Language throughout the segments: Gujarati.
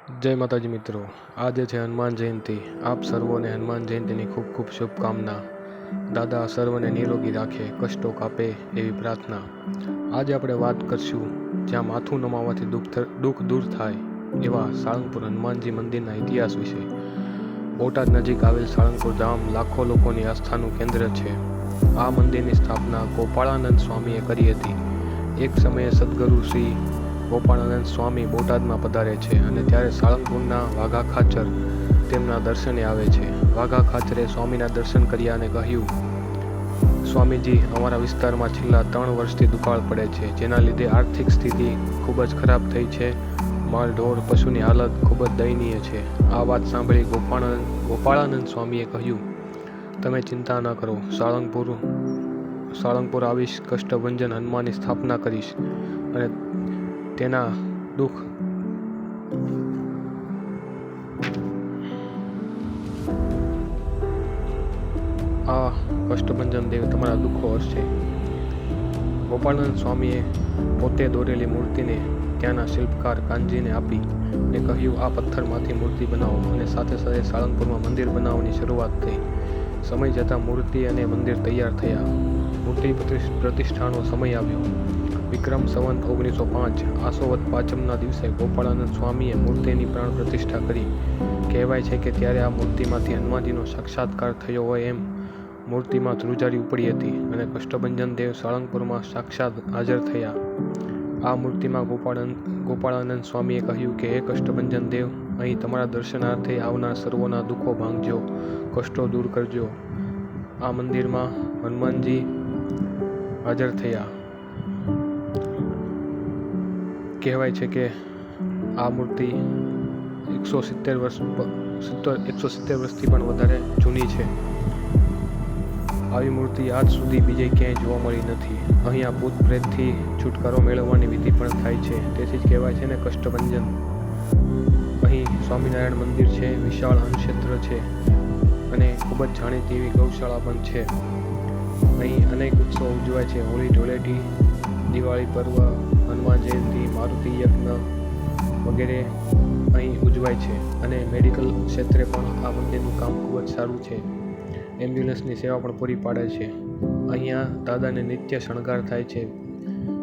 જય માતાજી મિત્રો, આજે છે હનુમાન જયંતિ। આપ સર્વોને હનુમાન જયંતિની ખૂબ ખૂબ શુભકામના। દાદા સર્વને નિરોગી રાખે, કષ્ટો કાપે એવી પ્રાર્થના। આજે આપણે વાત કરશું જ્યાં માથું નમાવવાથી દુઃખ દૂર થાય એવા સાળંગપુર હનુમાનજી મંદિરના ઇતિહાસ વિશે। બોટાદ નજીક આવેલ સાળંગપુર ધામ લાખો લોકોની આસ્થાનું કેન્દ્ર છે। આ મંદિરની સ્થાપના ગોપાળાનંદ સ્વામીએ કરી હતી। એક સમયે સદગુરુ શ્રી ગોપાળાનંદ સ્વામી બોટાદમાં પધારે છે અને ત્યારે સાળંગપુરના વાઘા ખાચર તેમના દર્શને આવે છે। વાઘા ખાચરે સ્વામીના દર્શન કર્યા અને કહ્યું, સ્વામીજી, અમારા વિસ્તારમાં છેલ્લા 3 વર્ષથી દુકાળ પડે છે, જેના લીધે આર્થિક સ્થિતિ ખૂબ જ ખરાબ થઈ છે। માલ ઢોર પશુની હાલત ખૂબ જ દયનીય છે। આ વાત સાંભળી ગોપાળાનંદ સ્વામીએ કહ્યું, તમે ચિંતા ન કરો, સાળંગપુર આવીશ, કષ્ટભંજન હનુમાનની સ્થાપના કરીશ અને તેના દુઃખ આ કષ્ટભંજન દેવ તમારા દુઃખો હશે। ગોપાળાનંદ સ્વામીએ પોતે દોરેલી મૂર્તિને ત્યાંના શિલ્પકાર કાનજીને આપી અને કહ્યું, આ પથ્થરમાંથી મૂર્તિ બનાવો અને સાથે સાથે સાળંગપુરમાં મંદિર બનાવવાની શરૂઆત થઈ। સમય જતાં મૂર્તિ અને મંદિર તૈયાર થયા। મૂર્તિ પ્રતિષ્ઠાનો સમય આવ્યો। વિક્રમ સંવત 1905 આસોવદ પાંચમના દિવસે ગોપાળાનંદ સ્વામીએ મૂર્તિની પ્રાણ પ્રતિષ્ઠા કરી। કહેવાય છે કે ત્યારે આ મૂર્તિમાંથી હનુમાનજીનો સાક્ષાત્કાર થયો હોય એમ મૂર્તિમાં ધ્રુજારી ઉપડી હતી અને કષ્ટભંજન દેવ સાળંગપુરમાં સાક્ષાત હાજર થયા। આ મૂર્તિમાં ગોપાળાનંદ સ્વામીએ કહ્યું કે હે કષ્ટભંજન દેવ, અહીં તમારા દર્શનાર્થે આવનાર સર્વોના દુઃખો ભાંગજો, કષ્ટો દૂર કરજો। આ મંદિરમાં હનુમાનજી હાજર થયા। કહેવાય છે કે આ મૂર્તિ 170 વર્ષથી પણ વધારે જૂની છે। આવી મૂર્તિ આજ સુધી બીજે ક્યાંય જોવા મળી નથી। અહીંયા ભૂત પ્રેતથી છુટકારો મેળવવાની વિધિ પણ થાય છે। તેથી જ કહેવાય છે ને કષ્ટભંજન। અહીં સ્વામિનારાયણ મંદિર છે, વિશાળ અન્નક્ષેત્ર છે અને ખૂબ જ જાણીતી એવી ગૌશાળા પણ છે। અહીં અનેક ઉત્સવો ઉજવાય છે, હોળી ધૂળેટી, દિવાળી પર્વ, હનુમાન જયંતિ, મારુતિ યજ્ઞ વગેરે અહીં ઉજવાય છે અને મેડિકલ ક્ષેત્રે પણ આ મંદિરનું કામ ખૂબ જ સારું છે। એમ્બ્યુલન્સની સેવા પણ પૂરી પાડે છે। અહીંયા દાદાને નિત્ય શણગાર થાય છે।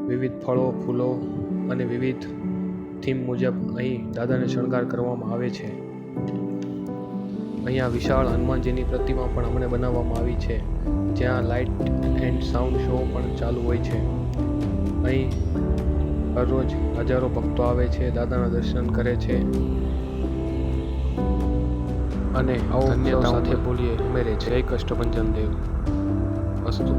વિવિધ ફળો, ફૂલો અને વિવિધ થીમ મુજબ અહીં દાદાને શણગાર કરવામાં આવે છે। અહીંયા વિશાળ હનુમાનજીની પ્રતિમા પણ હમણાં બનાવવામાં આવી છે, જ્યાં લાઇટ એન્ડ સાઉન્ડ શો પણ ચાલુ હોય છે। અહીં હરરોજ હજારો ભક્તો આવે છે, દાદાના દર્શન કરે છે અને ધન્યતા સાથે બોલીએ ઉમેરે છે। જય કષ્ટભંજન દેવ અસ્તુ।